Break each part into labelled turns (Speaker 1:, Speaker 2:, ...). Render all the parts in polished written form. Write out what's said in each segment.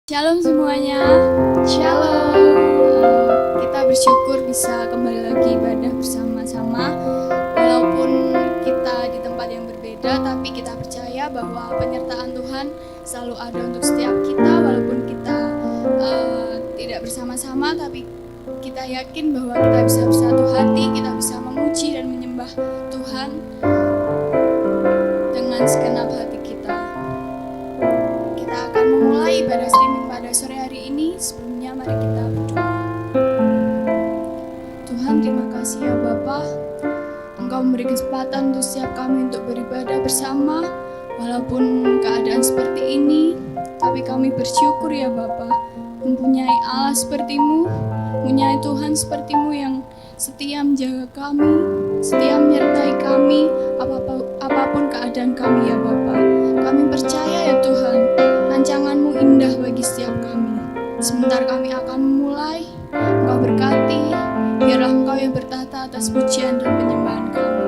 Speaker 1: Shalom semuanya. Shalom. Kita bersyukur bisa kembali lagi ibadah bersama-sama. Walaupun kita di tempat yang berbeda, tapi kita percaya bahwa penyertaan Tuhan selalu ada untuk setiap kita. Walaupun kita tidak bersama-sama, tapi kita yakin bahwa kita bisa bersatu hati, kita bisa memuji dan menyembah Tuhan dengan segenap hati kita. Kita akan memulai ibadah streaming pada sore hari ini. Sebelumnya mari kita berdoa. Tuhan, terima kasih ya Bapa, Engkau memberi kesempatan untuk setiap kami untuk beribadah bersama. Walaupun keadaan seperti ini, tapi kami bersyukur ya Bapa, mempunyai Allah seperti-Mu, mempunyai Tuhan seperti-Mu yang setia menjaga kami, setia menyertai kami apapun keadaan kami ya Bapa. Kami percaya ya Tuhan, rancangan-Mu indah bagi setiap kami. Sebentar kami akan memulai, Engkau berkati, biarlah Engkau yang bertata atas pujian dan penyembahan kami.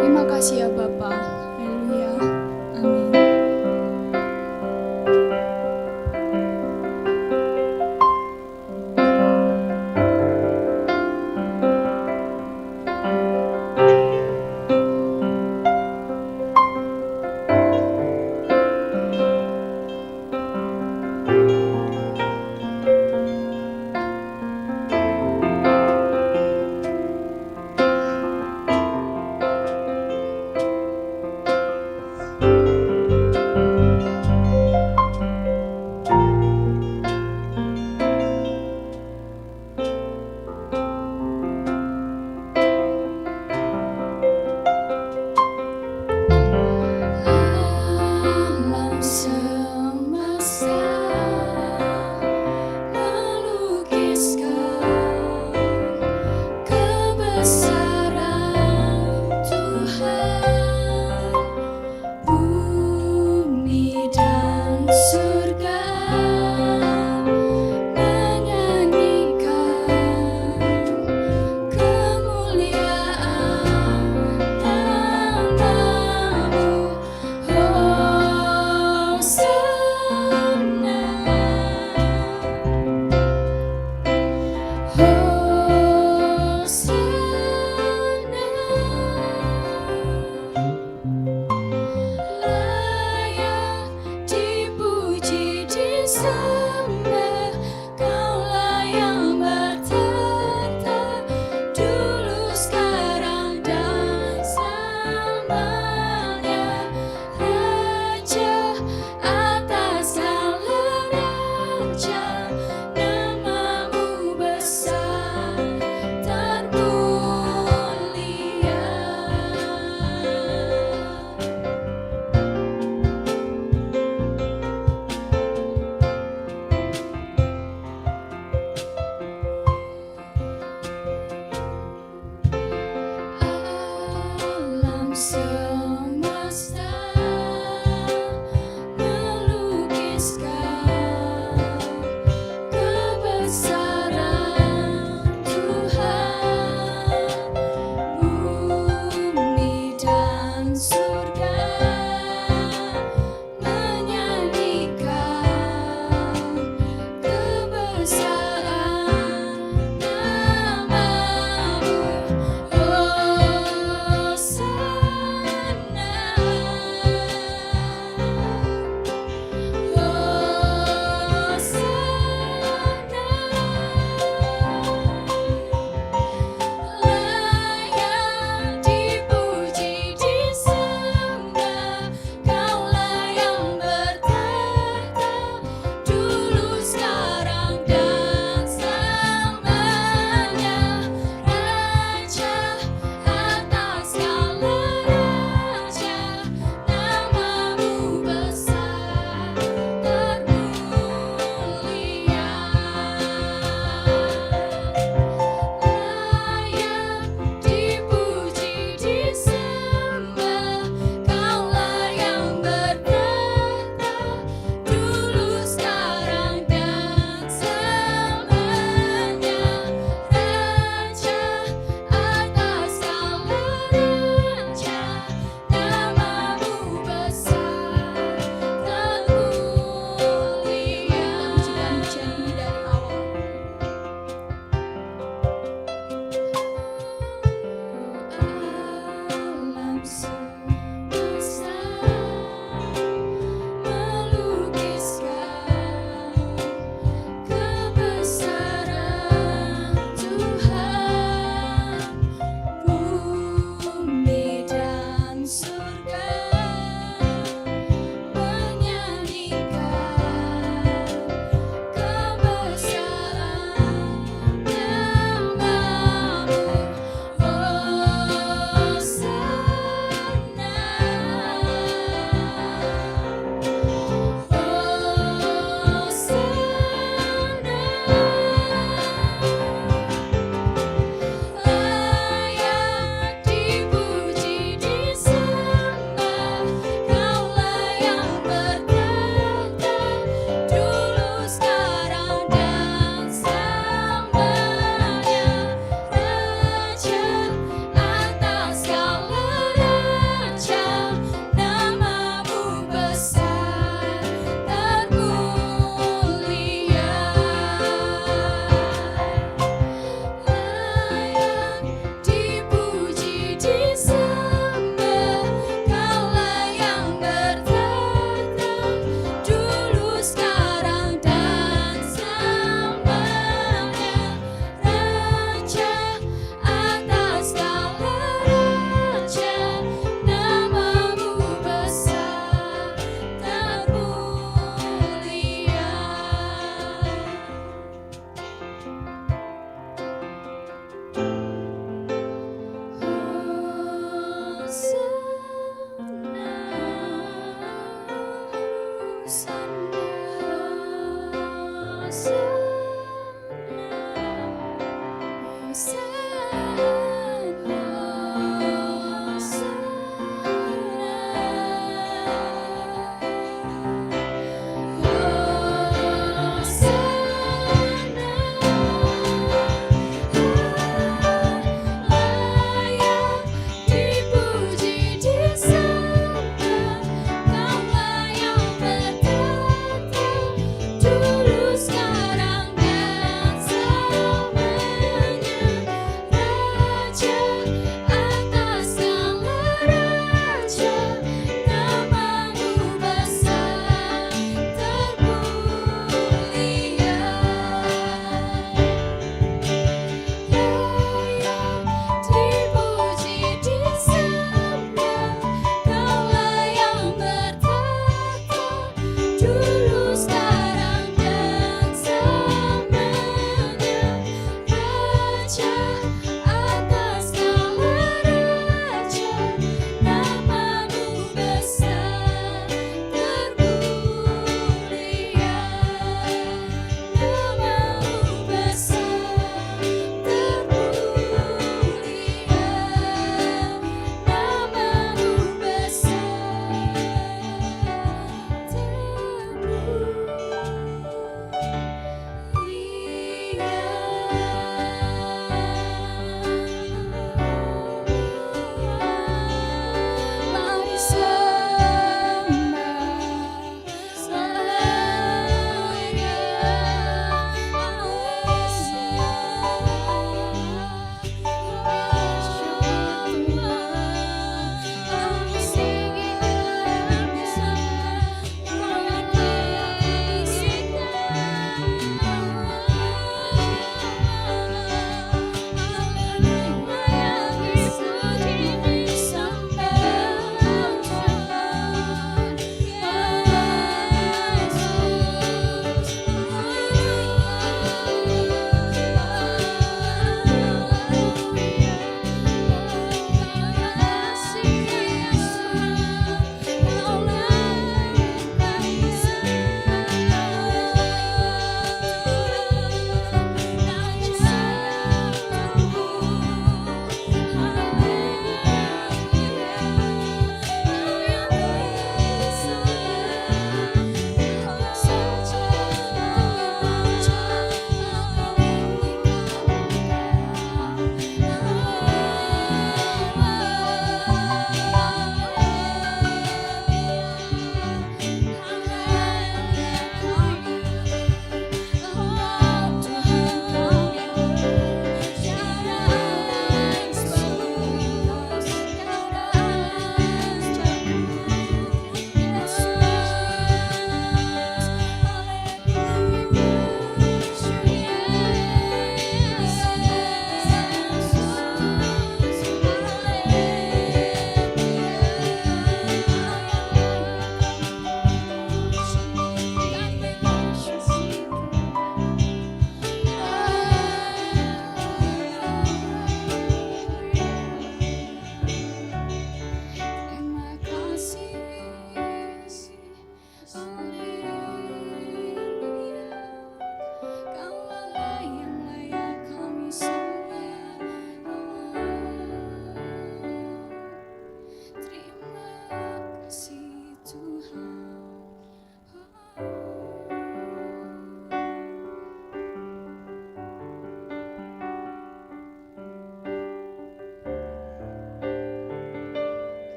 Speaker 1: Terima kasih ya Bapa. Haleluya. Amin.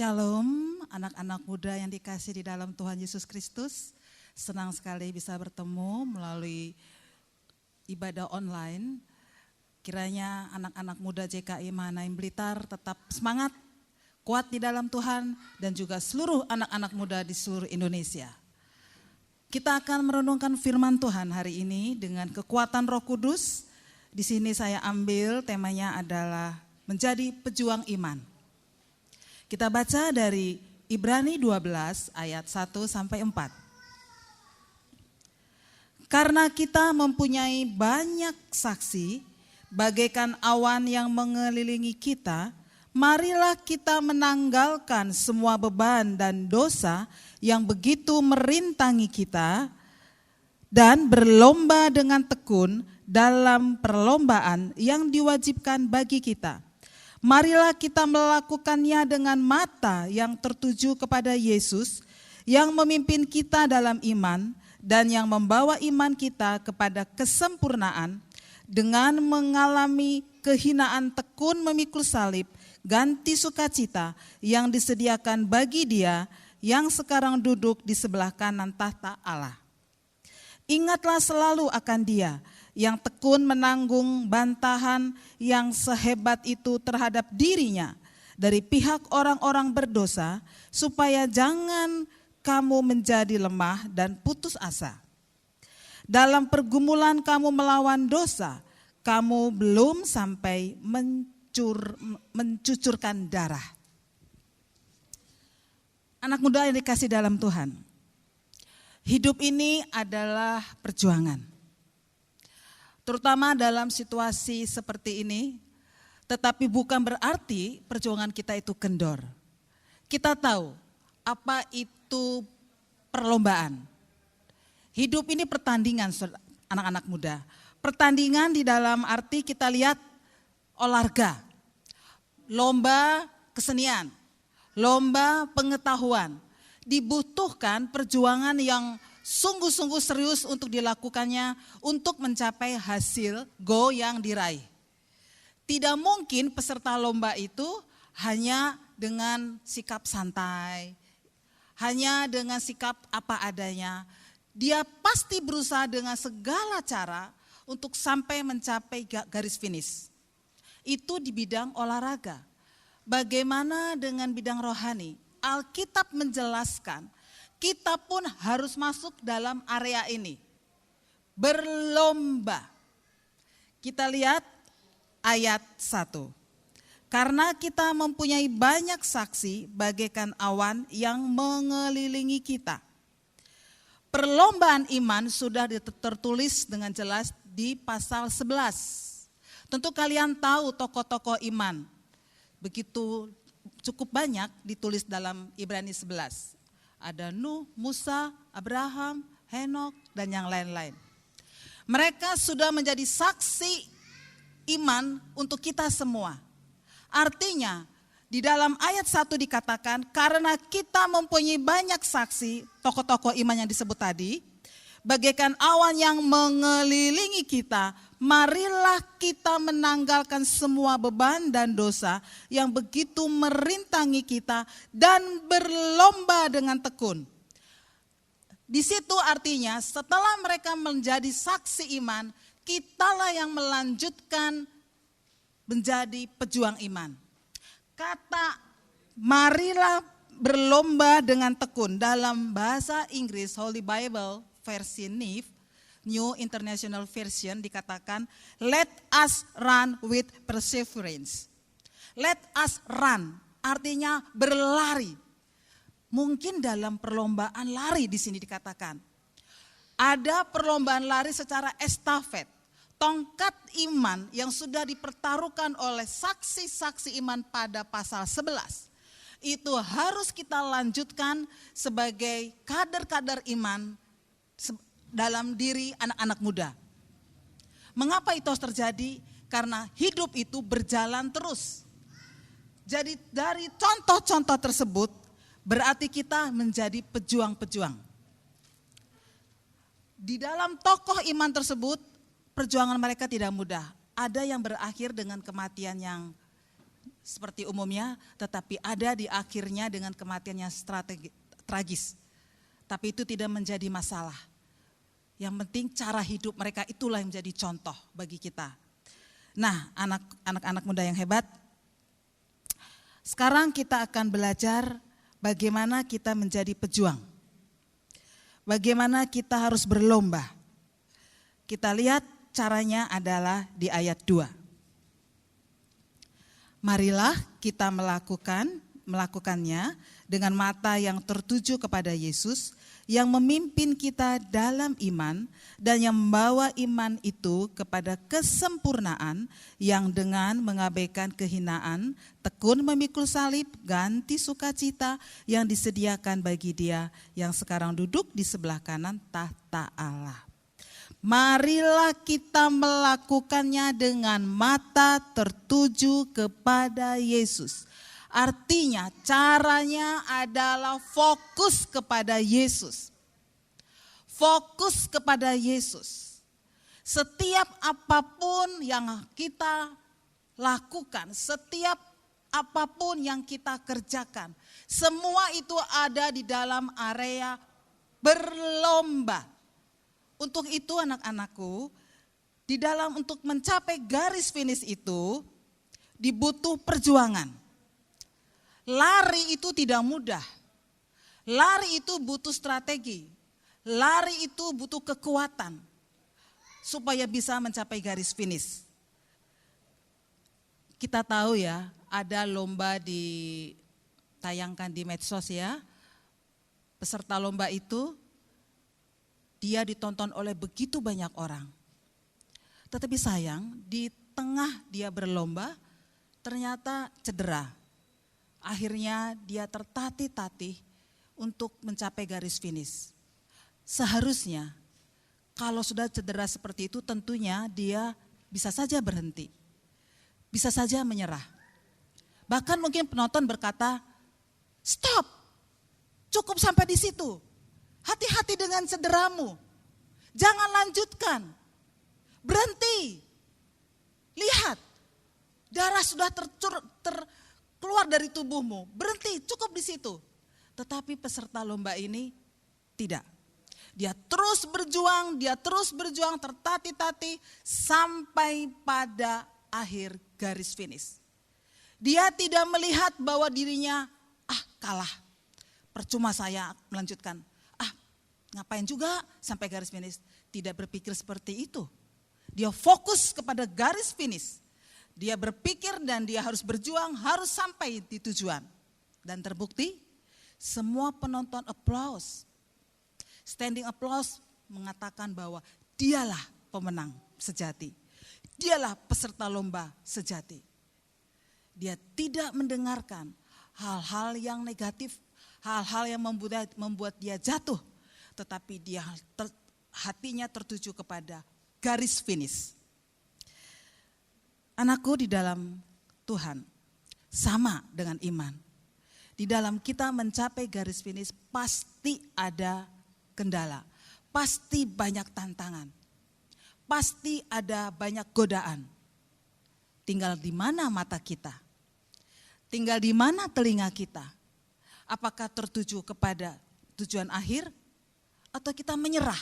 Speaker 2: Shalom, anak-anak muda yang dikasih di dalam Tuhan Yesus Kristus. Senang sekali bisa bertemu melalui ibadah online. Kiranya anak-anak muda JKI Mahanaim Blitar tetap semangat, kuat di dalam Tuhan, dan juga seluruh anak-anak muda di seluruh Indonesia. Kita akan merenungkan firman Tuhan hari ini dengan kekuatan Roh Kudus. Di sini saya ambil temanya adalah menjadi pejuang iman. Kita baca dari Ibrani 12 ayat 1 sampai 4. Karena kita mempunyai banyak saksi, bagaikan awan yang mengelilingi kita, marilah kita menanggalkan semua beban dan dosa yang begitu merintangi kita dan berlomba dengan tekun dalam perlombaan yang diwajibkan bagi kita. Marilah kita melakukannya dengan mata yang tertuju kepada Yesus yang memimpin kita dalam iman dan yang membawa iman kita kepada kesempurnaan dengan mengalami kehinaan tekun memikul salib, ganti sukacita yang disediakan bagi Dia yang sekarang duduk di sebelah kanan tahta Allah. Ingatlah selalu akan Dia yang tekun menanggung bantahan yang sehebat itu terhadap dirinya dari pihak orang-orang berdosa, supaya jangan kamu menjadi lemah dan putus asa. Dalam pergumulan kamu melawan dosa, kamu belum sampai mencucurkan darah. Anak muda yang dikasih dalam Tuhan, hidup ini adalah perjuangan. Terutama dalam situasi seperti ini, tetapi bukan berarti perjuangan kita itu kendor. Kita tahu apa itu perlombaan. Hidup ini pertandingan, anak-anak muda. Pertandingan di dalam arti kita lihat olahraga, lomba kesenian, lomba pengetahuan. Dibutuhkan perjuangan yang sungguh-sungguh serius untuk dilakukannya untuk mencapai hasil goal yang diraih. Tidak mungkin peserta lomba itu hanya dengan sikap santai, hanya dengan sikap apa adanya. Dia pasti berusaha dengan segala cara untuk sampai mencapai garis finish. Itu di bidang olahraga. Bagaimana dengan bidang rohani? Alkitab menjelaskan kita pun harus masuk dalam area ini. Berlomba. Kita lihat ayat 1. Karena kita mempunyai banyak saksi bagaikan awan yang mengelilingi kita. Perlombaan iman sudah tertulis dengan jelas di pasal 11. Tentu kalian tahu tokoh-tokoh iman. Begitu cukup banyak ditulis dalam Ibrani 11. Ada Nuh, Musa, Abraham, Henok, dan yang lain-lain. Mereka sudah menjadi saksi iman untuk kita semua. Artinya, di dalam ayat 1 dikatakan, karena kita mempunyai banyak saksi, tokoh-tokoh iman yang disebut tadi, bagaikan awan yang mengelilingi kita, marilah kita menanggalkan semua beban dan dosa yang begitu merintangi kita dan berlomba dengan tekun. Di situ artinya setelah mereka menjadi saksi iman, kitalah yang melanjutkan menjadi pejuang iman. Kata marilah berlomba dengan tekun dalam bahasa Inggris Holy Bible versi New International Version dikatakan, let us run with perseverance. Let us run, artinya berlari. Mungkin dalam perlombaan lari di sini dikatakan. Ada perlombaan lari secara estafet. Tongkat iman yang sudah dipertaruhkan oleh saksi-saksi iman pada pasal 11. Itu harus kita lanjutkan sebagai kader-kader iman dalam diri anak-anak muda. Mengapa itu harus terjadi? Karena hidup itu berjalan terus. Jadi dari contoh-contoh tersebut berarti kita menjadi pejuang-pejuang. Di dalam tokoh iman tersebut perjuangan mereka tidak mudah. Ada yang berakhir dengan kematian yang seperti umumnya, tetapi ada di akhirnya dengan kematian yang tragis. Tapi itu tidak menjadi masalah. Yang penting cara hidup mereka itulah yang menjadi contoh bagi kita. Nah, anak-anak muda yang hebat, sekarang kita akan belajar bagaimana kita menjadi pejuang. Bagaimana kita harus berlomba. Kita lihat caranya adalah di ayat 2. Marilah kita melakukannya dengan mata yang tertuju kepada Yesus yang memimpin kita dalam iman dan yang membawa iman itu kepada kesempurnaan, yang dengan mengabaikan kehinaan tekun memikul salib, ganti sukacita yang disediakan bagi Dia yang sekarang duduk di sebelah kanan tahta Allah. Marilah kita melakukannya dengan mata tertuju kepada Yesus. Artinya caranya adalah fokus kepada Yesus. Fokus kepada Yesus. Setiap apapun yang kita lakukan, setiap apapun yang kita kerjakan, semua itu ada di dalam area berlomba. Untuk itu anak-anakku, di dalam untuk mencapai garis finish itu dibutuh perjuangan. Lari itu tidak mudah. Lari itu butuh strategi. Lari itu butuh kekuatan supaya bisa mencapai garis finish. Kita tahu ya, ada lomba ditayangkan di medsos ya. Peserta lomba itu dia ditonton oleh begitu banyak orang. Tetapi sayang, di tengah dia berlomba ternyata cedera. Akhirnya dia tertatih-tatih untuk mencapai garis finish. Seharusnya kalau sudah cedera seperti itu tentunya dia bisa saja berhenti. Bisa saja menyerah. Bahkan mungkin penonton berkata, stop, cukup sampai di situ. Hati-hati dengan cederamu. Jangan lanjutkan. Berhenti. Lihat, darah sudah keluar dari tubuhmu, berhenti, cukup di situ. Tetapi peserta lomba ini tidak. Dia terus berjuang, tertatih-tatih sampai pada akhir garis finish. Dia tidak melihat bahwa dirinya, kalah, percuma saya melanjutkan. Ngapain juga sampai garis finish. Tidak berpikir seperti itu. Dia fokus kepada garis finish. Dia berpikir dan dia harus berjuang, harus sampai di tujuan. Dan terbukti, semua penonton applause. Standing applause mengatakan bahwa dialah pemenang sejati. Dialah peserta lomba sejati. Dia tidak mendengarkan hal-hal yang negatif, hal-hal yang membuat dia jatuh. Tetapi dia hatinya tertuju kepada garis finish. Anakku di dalam Tuhan, sama dengan iman. Di dalam kita mencapai garis finish pasti ada kendala, pasti banyak tantangan, pasti ada banyak godaan. Tinggal di mana mata kita, tinggal di mana telinga kita. Apakah tertuju kepada tujuan akhir atau kita menyerah?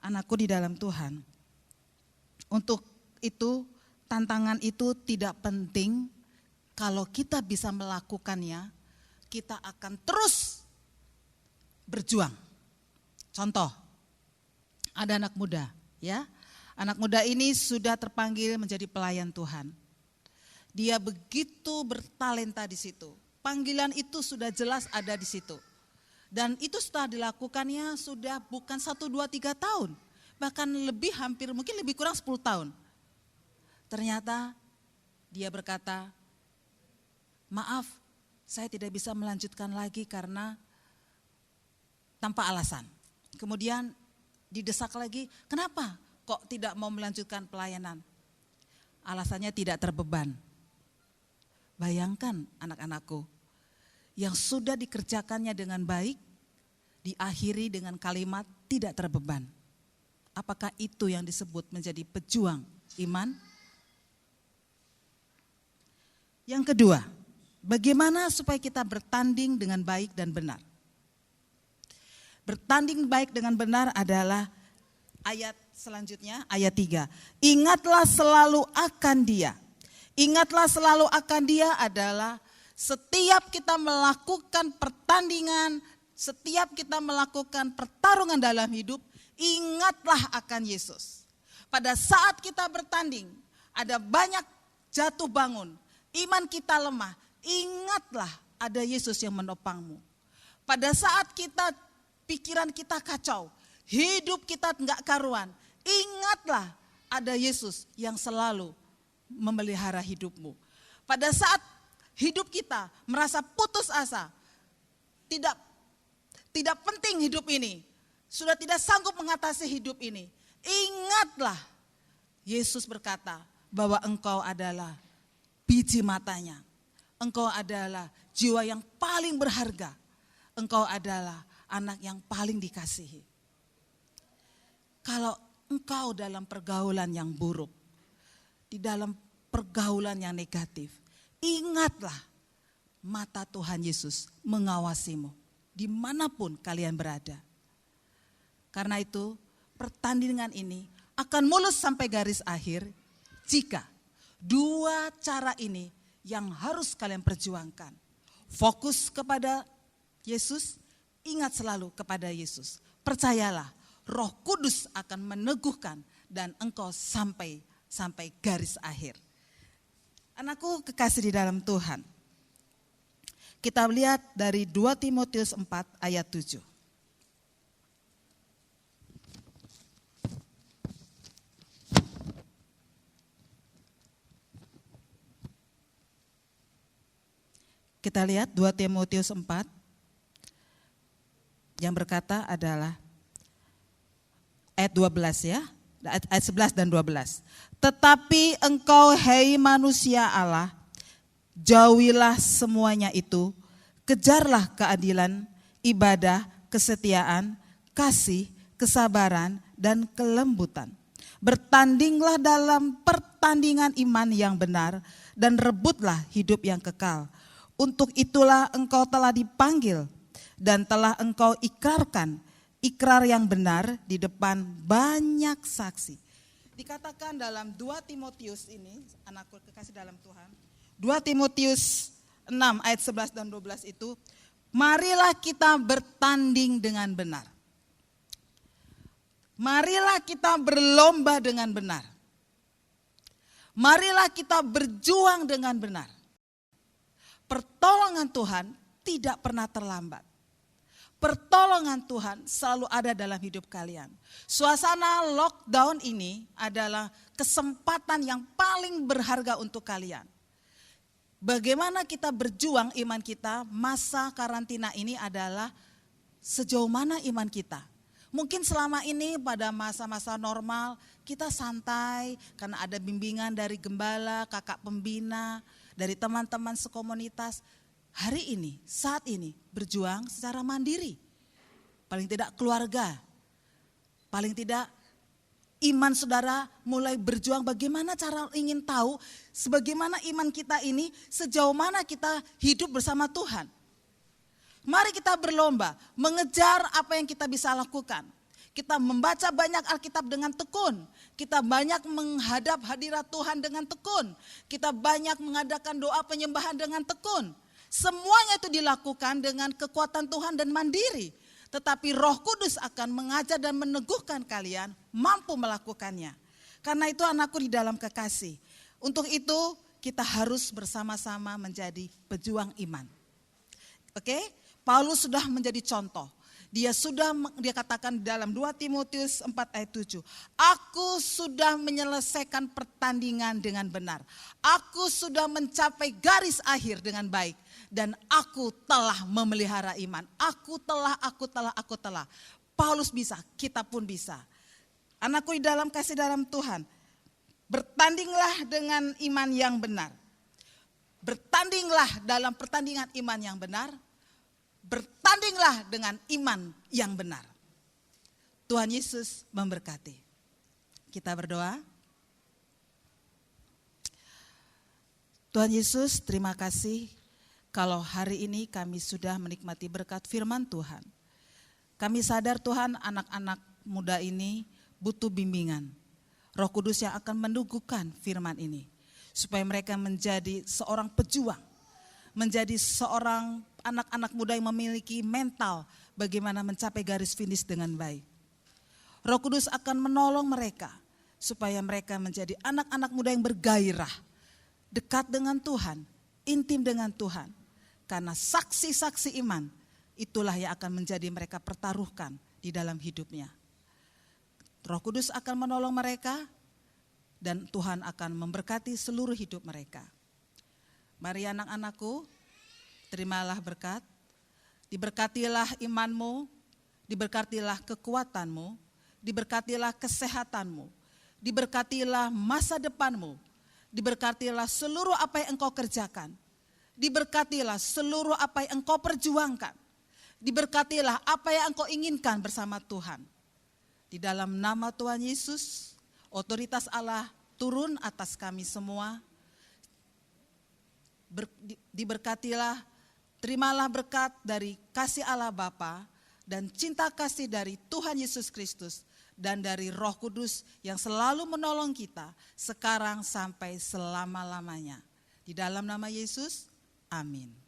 Speaker 2: Anakku di dalam Tuhan, untuk itu tantangan itu tidak penting. Kalau kita bisa melakukannya, kita akan terus berjuang. Contoh, ada anak muda, ya. Anak muda ini sudah terpanggil menjadi pelayan Tuhan. Dia begitu bertalenta di situ. Panggilan itu sudah jelas ada di situ. Dan itu setelah dilakukannya sudah bukan 1, 2, 3 tahun. Bahkan mungkin lebih kurang 10 tahun. Ternyata dia berkata, maaf, saya tidak bisa melanjutkan lagi karena tanpa alasan. Kemudian didesak lagi, kenapa kok tidak mau melanjutkan pelayanan? Alasannya tidak terbeban. Bayangkan anak-anakku, yang sudah dikerjakannya dengan baik, diakhiri dengan kalimat tidak terbeban. Apakah itu yang disebut menjadi pejuang iman? Yang kedua, bagaimana supaya kita bertanding dengan baik dan benar? Bertanding baik dengan benar adalah ayat selanjutnya, ayat 3. Ingatlah selalu akan Dia. Ingatlah selalu akan Dia adalah setiap kita melakukan pertandingan, setiap kita melakukan pertarungan dalam hidup, ingatlah akan Yesus. Pada saat kita bertanding, ada banyak jatuh bangun, iman kita lemah, ingatlah ada Yesus yang menopangmu. Pada saat kita pikiran kita kacau, hidup kita enggak karuan, ingatlah ada Yesus yang selalu memelihara hidupmu. Pada saat hidup kita merasa putus asa, tidak penting hidup ini, sudah tidak sanggup mengatasi hidup ini, ingatlah Yesus berkata bahwa engkau adalah biji matanya, engkau adalah jiwa yang paling berharga, engkau adalah anak yang paling dikasihi. Kalau engkau dalam pergaulan yang buruk, di dalam pergaulan yang negatif, ingatlah mata Tuhan Yesus mengawasimu dimanapun kalian berada. Karena itu pertandingan ini akan mulus sampai garis akhir jika dua cara ini yang harus kalian perjuangkan. Fokus kepada Yesus, ingat selalu kepada Yesus. Percayalah, Roh Kudus akan meneguhkan dan engkau sampai garis akhir. Anakku kekasih di dalam Tuhan, kita lihat dari 2 Timotius 4 ayat 7. Kita lihat 2 Timotius 4 yang berkata adalah ayat 12 ya, ayat 11 dan 12. Tetapi engkau hai manusia Allah, jauhilah semuanya itu, kejarlah keadilan, ibadah, kesetiaan, kasih, kesabaran, dan kelembutan. Bertandinglah dalam pertandingan iman yang benar dan rebutlah hidup yang kekal. Untuk itulah engkau telah dipanggil dan telah engkau ikrarkan ikrar yang benar di depan banyak saksi. Dikatakan dalam 2 Timotius ini, anakku kekasih dalam Tuhan, 2 Timotius 6 ayat 11 dan 12 itu, marilah kita bertanding dengan benar. Marilah kita berlomba dengan benar. Marilah kita berjuang dengan benar. Pertolongan Tuhan tidak pernah terlambat. Pertolongan Tuhan selalu ada dalam hidup kalian. Suasana lockdown ini adalah kesempatan yang paling berharga untuk kalian. Bagaimana kita berjuang iman kita, masa karantina ini adalah sejauh mana iman kita. Mungkin selama ini pada masa-masa normal kita santai karena ada bimbingan dari gembala, kakak pembina, dari teman-teman sekomunitas. Hari ini, saat ini berjuang secara mandiri. Paling tidak keluarga, paling tidak iman saudara mulai berjuang bagaimana cara ingin tahu sebagaimana iman kita ini sejauh mana kita hidup bersama Tuhan. Mari kita berlomba mengejar apa yang kita bisa lakukan. Kita membaca banyak Alkitab dengan tekun. Kita banyak menghadap hadirat Tuhan dengan tekun. Kita banyak mengadakan doa penyembahan dengan tekun. Semuanya itu dilakukan dengan kekuatan Tuhan dan mandiri. Tetapi Roh Kudus akan mengajar dan meneguhkan kalian mampu melakukannya. Karena itu anakku di dalam kekasih. Untuk itu kita harus bersama-sama menjadi pejuang iman. Oke? Paulus sudah menjadi contoh. Dia katakan dalam 2 Timotius 4 ayat 7. Aku sudah menyelesaikan pertandingan dengan benar. Aku sudah mencapai garis akhir dengan baik. Dan aku telah memelihara iman. Aku telah. Paulus bisa, kita pun bisa. Anakku di dalam kasih dalam Tuhan. Bertandinglah dengan iman yang benar. Bertandinglah dalam pertandingan iman yang benar. Bertandinglah dengan iman yang benar. Tuhan Yesus memberkati. Kita berdoa. Tuhan Yesus, terima kasih kalau hari ini kami sudah menikmati berkat firman Tuhan. Kami sadar Tuhan, anak-anak muda ini butuh bimbingan. Roh Kudus yang akan meneguhkan firman ini, supaya mereka menjadi seorang pejuang, menjadi seorang anak-anak muda yang memiliki mental bagaimana mencapai garis finish dengan baik. Roh Kudus akan menolong mereka, supaya mereka menjadi anak-anak muda yang bergairah, dekat dengan Tuhan, intim dengan Tuhan. Karena saksi-saksi iman, itulah yang akan menjadi mereka pertaruhkan di dalam hidupnya. Roh Kudus akan menolong mereka, dan Tuhan akan memberkati seluruh hidup mereka. Mari anak-anakku, terimalah berkat, diberkatilah imanmu, diberkatilah kekuatanmu, diberkatilah kesehatanmu, diberkatilah masa depanmu, diberkatilah seluruh apa yang engkau kerjakan, diberkatilah seluruh apa yang engkau perjuangkan, diberkatilah apa yang engkau inginkan bersama Tuhan. Di dalam nama Tuhan Yesus, otoritas Allah turun atas kami semua. Diberkatilah, terimalah berkat dari kasih Allah Bapa dan cinta kasih dari Tuhan Yesus Kristus dan dari Roh Kudus yang selalu menolong kita sekarang sampai selama-lamanya. Di dalam nama Yesus, amin.